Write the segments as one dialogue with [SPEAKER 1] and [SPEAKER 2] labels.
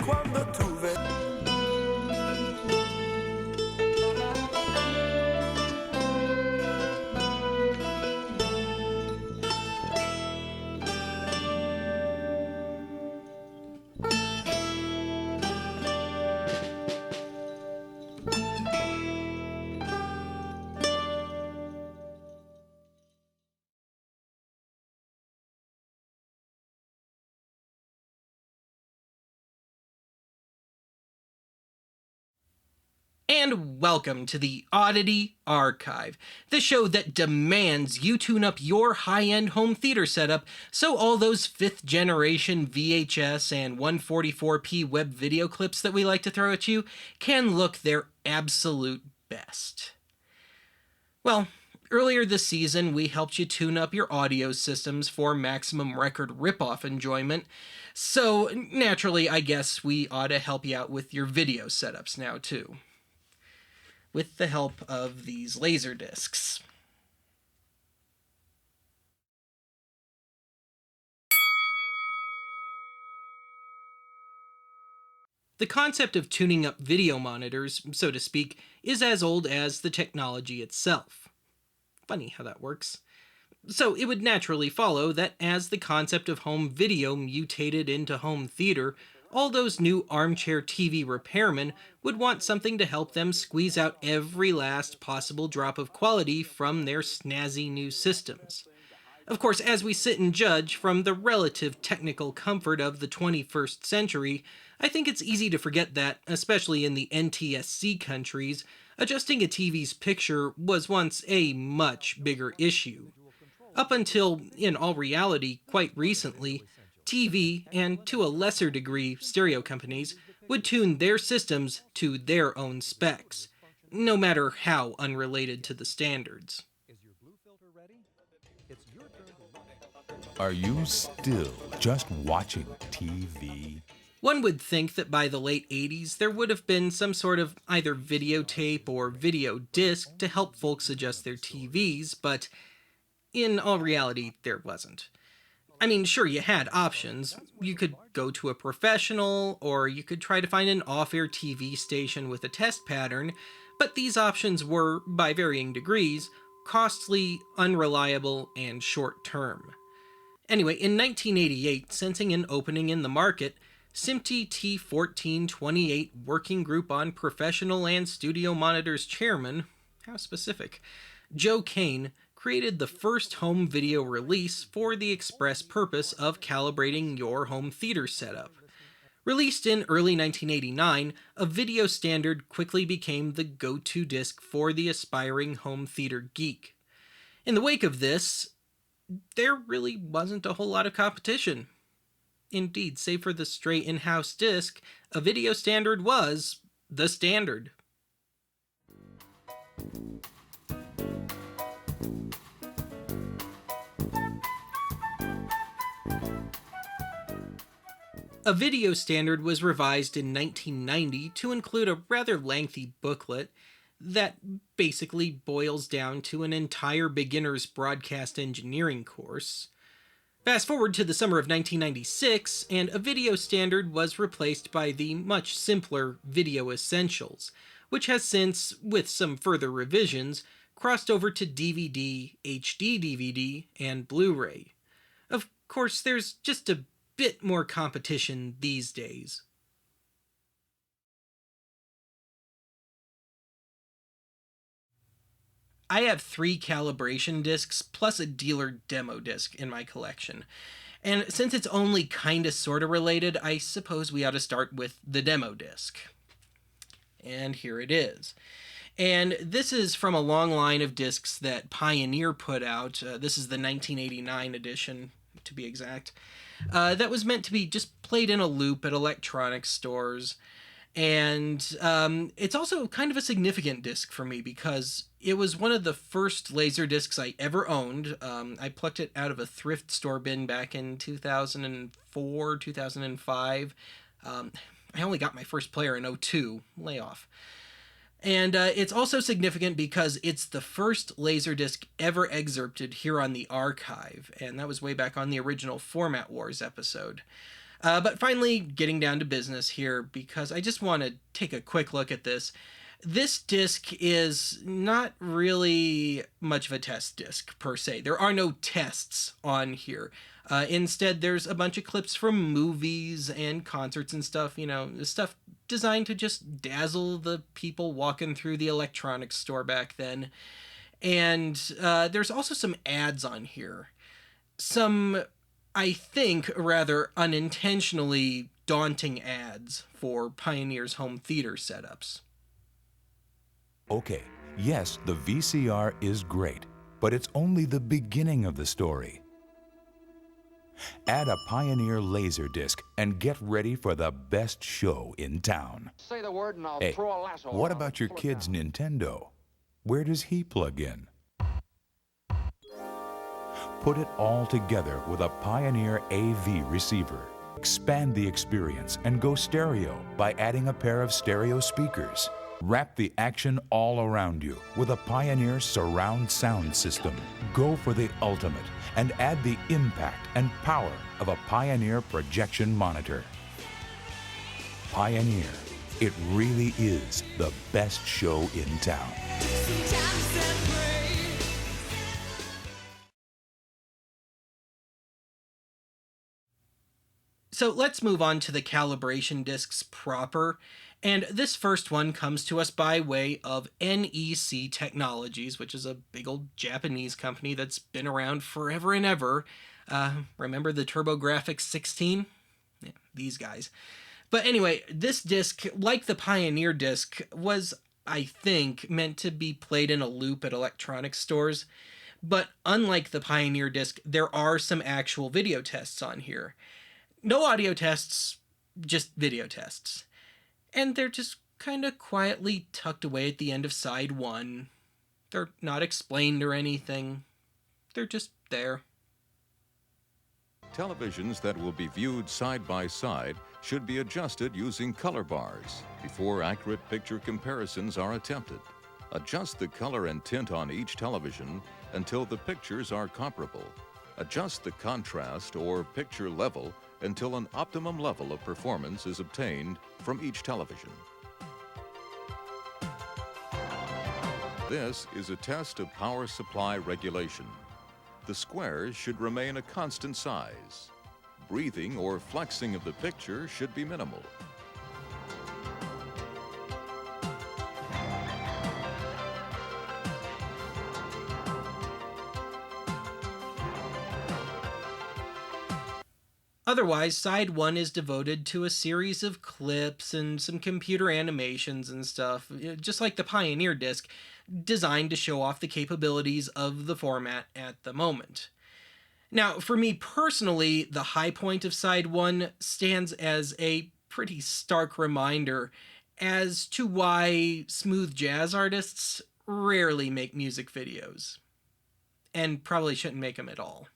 [SPEAKER 1] quando tu
[SPEAKER 2] And welcome to the Oddity Archive, the show that demands you tune up your high-end home theater setup so all those 5th generation VHS and 144p web video clips that we like to throw at you can look their absolute best. Well, earlier this season we helped you tune up your audio systems for maximum record ripoff enjoyment, so naturally I guess we ought to help you out with your video setups now too, with the help of these Laserdiscs. The concept of tuning up video monitors, so to speak, is as old as the technology itself. Funny how that works. So it would naturally follow that as the concept of home video mutated into home theater, all those new armchair TV repairmen would want something to help them squeeze out every last possible drop of quality from their snazzy new systems. Of course, as we sit and judge from the relative technical comfort of the 21st century, I think it's easy to forget that, especially in the NTSC countries, adjusting a TV's picture was once a much bigger issue. Up until, in all reality, quite recently, TV, and to a lesser degree stereo companies, would tune their systems to their own specs, no matter how unrelated to the standards.
[SPEAKER 3] Are you still just watching TV?
[SPEAKER 2] One would think that by the late 80s there would have been some sort of either videotape or video disc to help folks adjust their TVs, but in all reality there wasn't. I mean, sure, you had options. You could go to a professional, or you could try to find an off-air TV station with a test pattern, but these options were, by varying degrees, costly, unreliable, and short-term. Anyway, in 1988, sensing an opening in the market, SMPTE T1428 Working Group on Professional and Studio Monitors chairman, how specific, Joe Kane, created the first home video release for the express purpose of calibrating your home theater setup. Released in early 1989, a video standard quickly became the go-to disc for the aspiring home theater geek. In the wake of this, there really wasn't a whole lot of competition. Indeed, save for the straight in-house disc, a video standard was the standard. A video standard was revised in 1990 to include a rather lengthy booklet that basically boils down to an entire beginner's broadcast engineering course. Fast forward to the summer of 1996, and a video standard was replaced by the much simpler Video Essentials, which has since, with some further revisions, crossed over to DVD, HD DVD, and Blu-ray. Of course, there's just a bit more competition these days. I have 3 calibration discs plus a dealer demo disc in my collection. And since it's only kinda sorta related, I suppose we ought to start with the demo disc. And here it is. And this is from a long line of discs that Pioneer put out. This is the 1989 edition, to be exact. That was meant to be just played in a loop at electronics stores. And it's also kind of a significant disc for me because it was one of the first Laserdiscs I ever owned. I plucked it out of a thrift store bin back in 2004, 2005. I only got my first player in 2002, layoff. And it's also significant because it's the first Laserdisc ever excerpted here on the archive, and that was way back on the original Format Wars episode. But finally, getting down to business here, because I just want to take a quick look at this. This disc is not really much of a test disc, per se. There are no tests on here. Instead, there's a bunch of clips from movies and concerts and stuff, stuff designed to just dazzle the people walking through the electronics store back then. And there's also some ads on here. Some, I think, rather unintentionally daunting ads for Pioneer's home theater setups.
[SPEAKER 3] Okay, yes, the VCR is great, but it's only the beginning of the story. Add a Pioneer Laserdisc and get ready for the best show in town.
[SPEAKER 1] Say the word and I'll
[SPEAKER 3] Hey,
[SPEAKER 1] throw a lasso.
[SPEAKER 3] what about your kid's Nintendo? Where does he plug in? Put it all together with a Pioneer AV receiver. Expand the experience and go stereo by adding a pair of stereo speakers. Wrap the action all around you with a Pioneer surround sound system. Go for the ultimate and add the impact and power of a Pioneer projection monitor. Pioneer, it really is the best show in town.
[SPEAKER 2] So let's move on to the calibration discs proper. And this first one comes to us by way of NEC Technologies, which is a big old Japanese company that's been around forever and ever. Remember the TurboGrafx 16? Yeah, these guys. But anyway, this disc, like the Pioneer disc, was, I think, meant to be played in a loop at electronics stores. But unlike the Pioneer disc, there are some actual video tests on here. No audio tests, just video tests. And they're just kind of quietly tucked away at the end of side 1. They're not explained or anything. They're just there.
[SPEAKER 4] Televisions that will be viewed side by side should be adjusted using color bars before accurate picture comparisons are attempted. Adjust the color and tint on each television until the pictures are comparable. Adjust the contrast or picture level until an optimum level of performance is obtained from each television. This is a test of power supply regulation. The squares should remain a constant size. Breathing or flexing of the picture should be minimal.
[SPEAKER 2] Otherwise, side 1 is devoted to a series of clips and some computer animations and stuff, just like the Pioneer disc, designed to show off the capabilities of the format at the moment. Now, for me personally, the high point of side 1 stands as a pretty stark reminder as to why smooth jazz artists rarely make music videos. And probably shouldn't make them at all.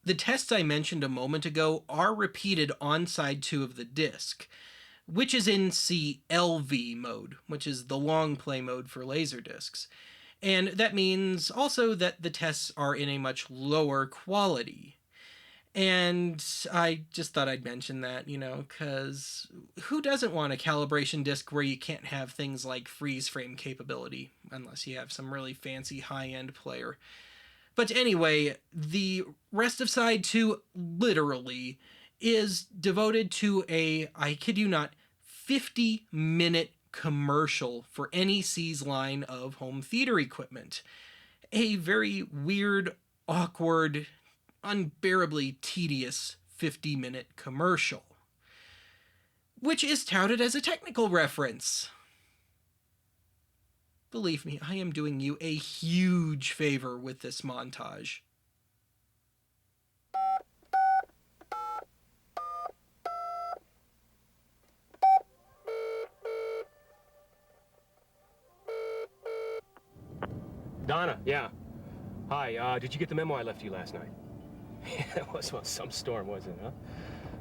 [SPEAKER 2] The tests I mentioned a moment ago are repeated on side 2 of the disc, which is in CLV mode, which is the long play mode for Laserdiscs. And that means also that the tests are in a much lower quality. And I just thought I'd mention that, because who doesn't want a calibration disc where you can't have things like freeze frame capability, unless you have some really fancy high-end player. But anyway, the rest of side 2, literally, is devoted to a, I kid you not, 50-minute commercial for NEC's line of home theater equipment. A very weird, awkward, unbearably tedious 50-minute commercial, which is touted as a technical reference. Believe me, I am doing you a huge favor with this montage.
[SPEAKER 1] Donna, yeah. Hi, did you get the memo I left you last night? It was, well, some storm, wasn't it, huh?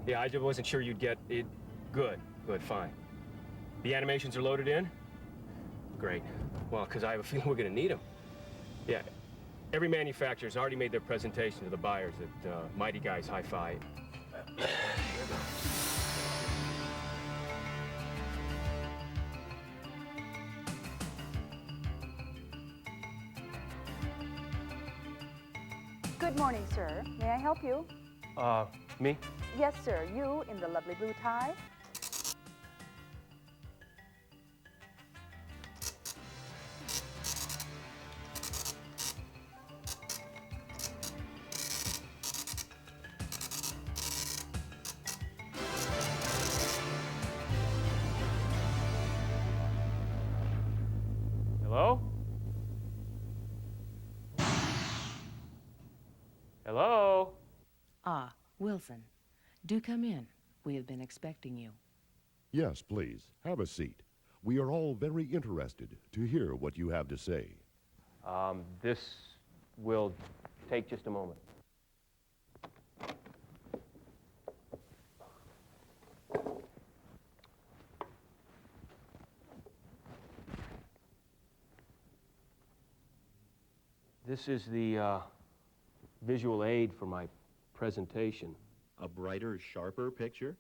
[SPEAKER 1] Yeah, I just wasn't sure you'd get it. Good, fine. The animations are loaded in? Great. Well, because I have a feeling we're going to need them. Yeah, every manufacturer's already made their presentation to the buyers at Mighty Guys Hi-Fi.
[SPEAKER 5] Good morning, sir. May I help you?
[SPEAKER 1] Me?
[SPEAKER 5] Yes, sir. You in the lovely blue tie?
[SPEAKER 1] Hello? Hello?
[SPEAKER 6] Ah, Wilson. Do come in. We have been expecting you.
[SPEAKER 7] Yes, please. Have a seat. We are all very interested to hear what you have to say.
[SPEAKER 1] This will take just a moment. This is the visual aid for my presentation.
[SPEAKER 8] A brighter, sharper picture?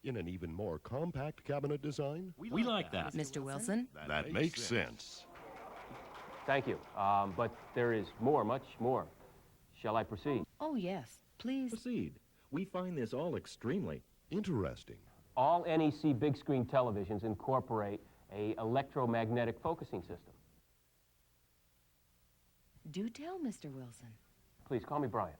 [SPEAKER 7] In an even more compact cabinet design?
[SPEAKER 8] We like that.
[SPEAKER 6] Mr. Wilson?
[SPEAKER 7] That makes sense.
[SPEAKER 1] Thank you. But there is more, much more. Shall I proceed?
[SPEAKER 6] Oh, yes. Please.
[SPEAKER 8] Proceed. We find this all extremely...
[SPEAKER 7] Interesting.
[SPEAKER 1] All NEC big screen televisions incorporate a electromagnetic focusing system.
[SPEAKER 6] Do tell, Mr. Wilson.
[SPEAKER 1] Please call me Brian.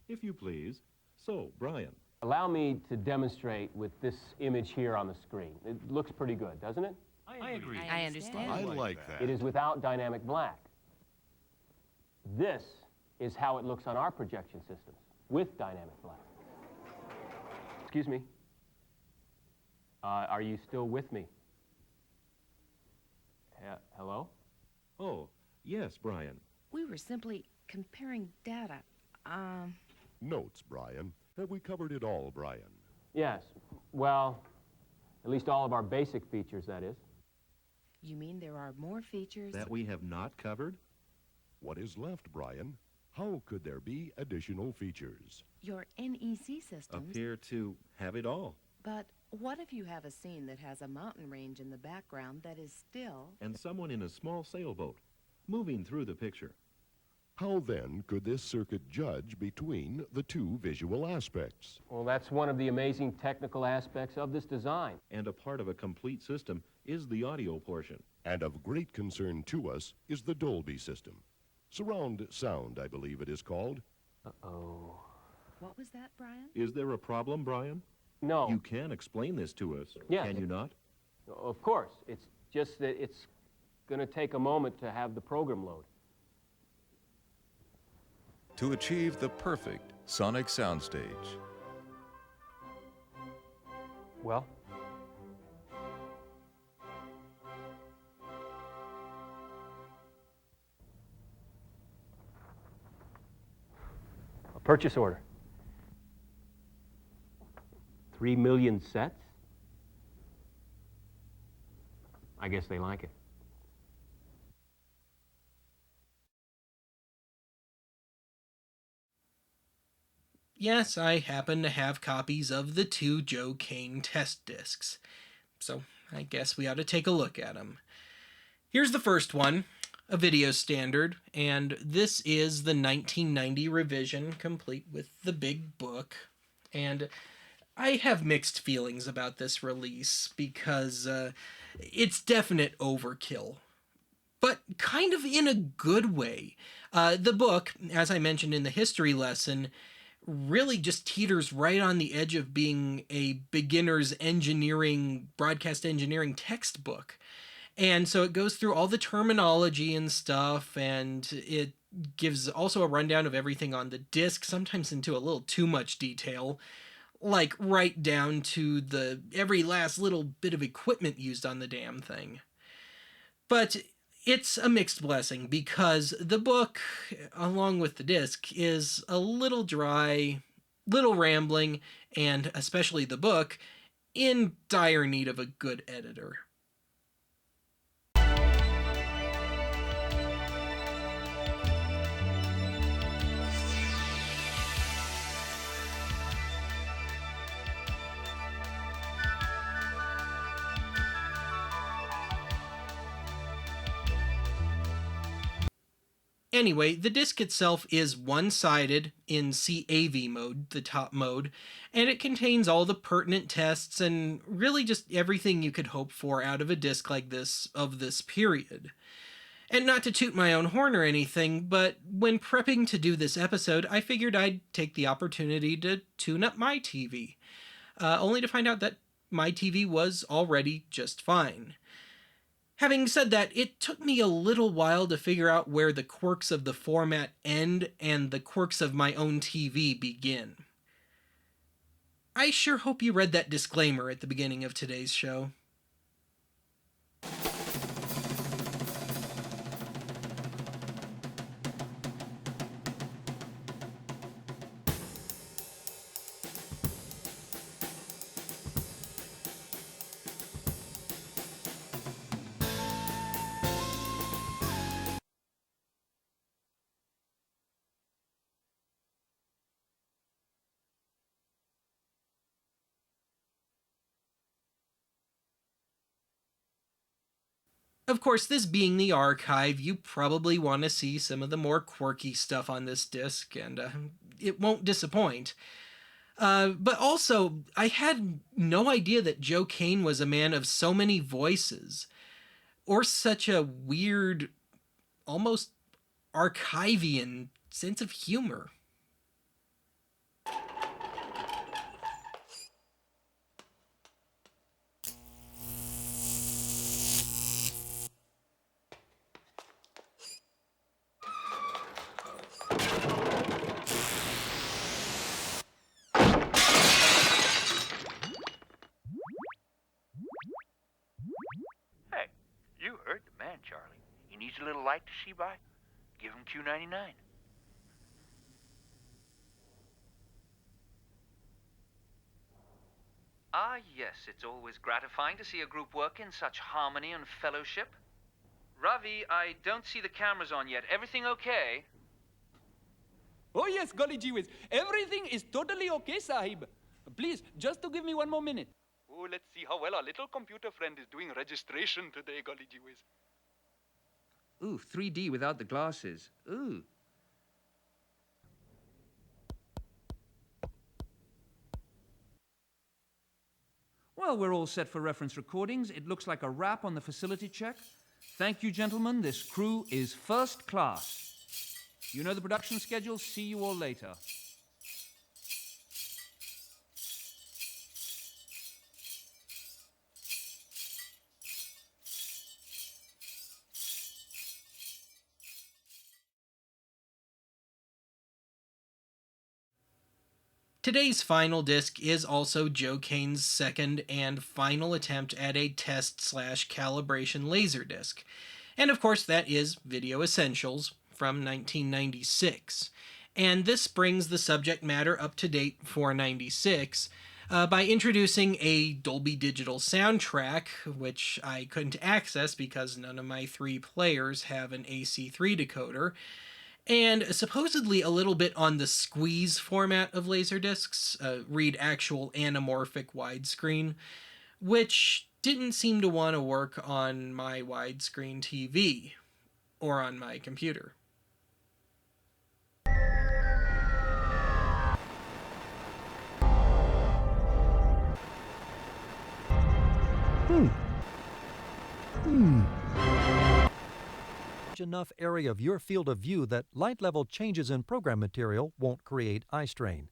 [SPEAKER 8] If you please. So, Brian.
[SPEAKER 1] Allow me to demonstrate with this image here on the screen. It looks pretty good, doesn't it?
[SPEAKER 8] I agree.
[SPEAKER 6] I understand.
[SPEAKER 7] I like that.
[SPEAKER 1] It is without dynamic black. This is how it looks on our projection systems, with dynamic black. Excuse me. Are you still with me? Hello?
[SPEAKER 8] Oh, yes, Brian.
[SPEAKER 6] We were simply comparing data.
[SPEAKER 7] Notes, Brian. Have we covered it all, Brian?
[SPEAKER 1] Yes. Well, at least all of our basic features, that is.
[SPEAKER 6] You mean there are more features?
[SPEAKER 8] That we have not covered?
[SPEAKER 7] What is left, Brian? How could there be additional features?
[SPEAKER 6] Your NEC systems.
[SPEAKER 8] Appear to have it all.
[SPEAKER 6] But what if you have a scene that has a mountain range in the background that is still...
[SPEAKER 8] And someone in a small sailboat, moving through the picture.
[SPEAKER 7] How then could this circuit judge between the two visual aspects?
[SPEAKER 1] Well, that's one of the amazing technical aspects of this design.
[SPEAKER 8] And a part of a complete system is the audio portion.
[SPEAKER 7] And of great concern to us is the Dolby system. Surround sound, I believe it is called.
[SPEAKER 1] Uh-oh.
[SPEAKER 6] What was that, Brian?
[SPEAKER 8] Is there a problem, Brian?
[SPEAKER 1] No.
[SPEAKER 8] You can explain this to us,
[SPEAKER 1] Yeah.
[SPEAKER 8] can you not?
[SPEAKER 1] Of course. It's just that it's going to take a moment to have the program load.
[SPEAKER 4] To achieve the perfect sonic soundstage,
[SPEAKER 1] Well? A purchase order. 3 million sets? I guess they like it.
[SPEAKER 2] Yes, I happen to have copies of the two Joe Kane test discs, so I guess we ought to take a look at them. Here's the first one, a video standard, and this is the 1990 revision, complete with the big book. And I have mixed feelings about this release because it's definite overkill, but kind of in a good way. The book, as I mentioned in the history lesson, really just teeters right on the edge of being a beginner's engineering, broadcast engineering textbook. And so it goes through all the terminology and stuff, and it gives also a rundown of everything on the disc, sometimes into a little too much detail, like right down to the every last little bit of equipment used on the damn thing. But It's a mixed blessing because the book, along with the disc, is a little dry, little rambling, and especially the book, in dire need of a good editor. Anyway, the disc itself is one-sided in CAV mode, the top mode, and it contains all the pertinent tests and really just everything you could hope for out of a disc like this of this period. And not to toot my own horn or anything, but when prepping to do this episode, I figured I'd take the opportunity to tune up my TV, only to find out that my TV was already just fine. Having said that, it took me a little while to figure out where the quirks of the format end and the quirks of my own TV begin. I sure hope you read that disclaimer at the beginning of today's show. Of course, this being the archive, you probably want to see some of the more quirky stuff on this disc, and it won't disappoint. But also, I had no idea that Joe Kane was a man of so many voices, or such a weird, almost archivian sense of humor.
[SPEAKER 9] Hey, you heard the man, Charlie. He needs a little light to see by. Give him Q99.
[SPEAKER 10] Ah, yes, it's always gratifying to see a group work in such harmony and fellowship. Ravi, I don't see the cameras on yet. Everything okay?
[SPEAKER 11] Oh yes, golly gee whiz. Everything is totally okay, Sahib. Please, just to give me one more minute. Oh, let's see how well our little computer friend is doing registration today, golly gee whiz.
[SPEAKER 10] Ooh, 3D without the glasses. Ooh. Well, we're all set for reference recordings. It looks like a wrap on the facility check. Thank you, gentlemen. This crew is first class. You know the production schedule. See you all later.
[SPEAKER 2] Today's final disc is also Joe Kane's second and final attempt at a test/calibration Laserdisc. And of course that is Video Essentials from 1996. And this brings the subject matter up to date for 96 by introducing a Dolby Digital soundtrack, which I couldn't access because none of my 3 players have an AC3 decoder, and supposedly a little bit on the squeeze format of Laserdiscs, read actual anamorphic widescreen, which didn't seem to want to work on my widescreen TV or on my computer.
[SPEAKER 12] Enough area of your field of view that light level changes in program material won't create eye strain.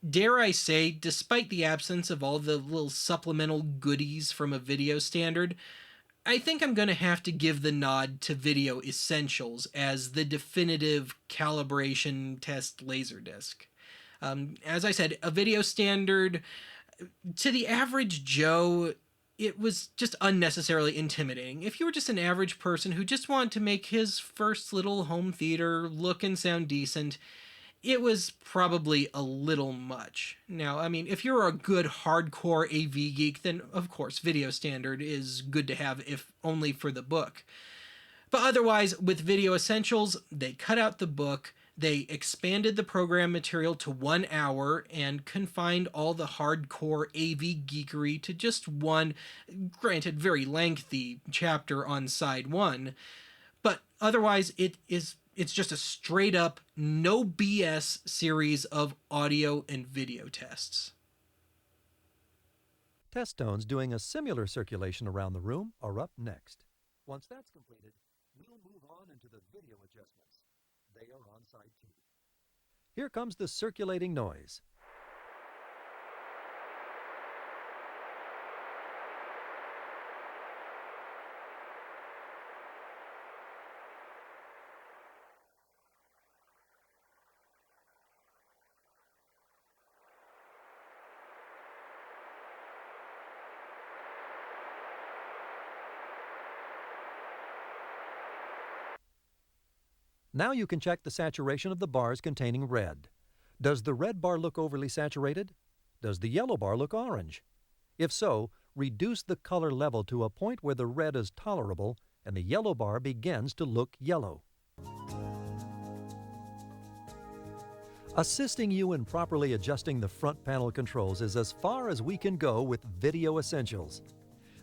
[SPEAKER 2] Dare I say, despite the absence of all the little supplemental goodies from a video standard, I think I'm going to have to give the nod to Video Essentials as the definitive calibration test Laserdisc. As I said, a video standard, to the average Joe, it was just unnecessarily intimidating. If you were just an average person who just wanted to make his first little home theater look and sound decent, it was probably a little much. Now, I mean, if you're a good hardcore AV geek, then of course video standard is good to have, if only for the book. But otherwise, with Video Essentials, they cut out the book, they expanded the program material to 1 hour and confined all the hardcore AV geekery to just one, granted very lengthy, chapter on side 1. But otherwise, it's just a straight up, no BS series of audio and video tests.
[SPEAKER 12] Test tones doing a similar circulation around the room are up next. Once that's completed, we'll move on into the video adjustments. They are on side 2. Here comes the circulating noise. Now you can check the saturation of the bars containing red. Does the red bar look overly saturated? Does the yellow bar look orange? If so, reduce the color level to a point where the red is tolerable and the yellow bar begins to look yellow. Assisting you in properly adjusting the front panel controls is as far as we can go with Video Essentials.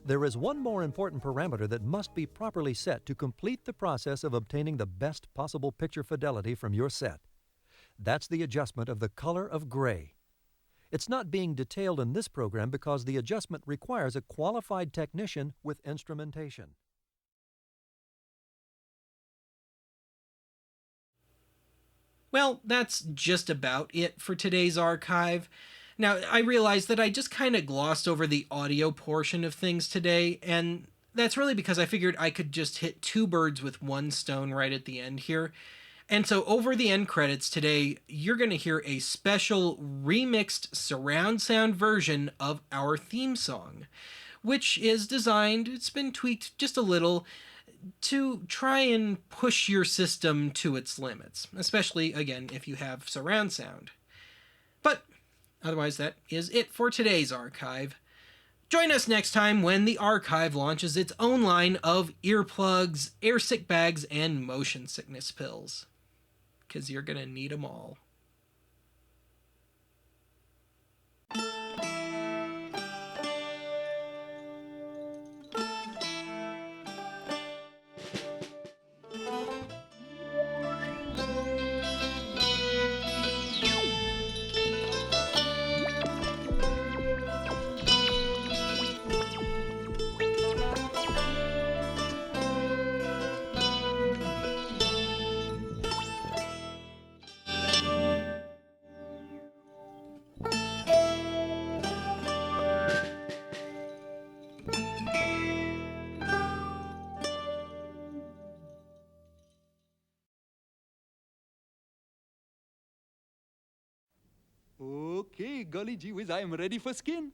[SPEAKER 12] There is one more important parameter that must be properly set to complete the process of obtaining the best possible picture fidelity from your set. That's the adjustment of the color of gray. It's not being detailed in this program because the adjustment requires a qualified technician with instrumentation.
[SPEAKER 2] Well, that's just about it for today's archive. Now, I realize that I just kind of glossed over the audio portion of things today, and that's really because I figured I could just hit 2 birds with 1 stone right at the end here. And so over the end credits today, you're going to hear a special remixed surround sound version of our theme song, which is designed, it's been tweaked just a little, to try and push your system to its limits, especially, again, if you have surround sound. But otherwise, that is it for today's archive. Join us next time when the archive launches its own line of earplugs, airsick bags, and motion sickness pills. 'Cause you're gonna need them all.
[SPEAKER 11] Okay, golly gee whiz, I am ready for skin.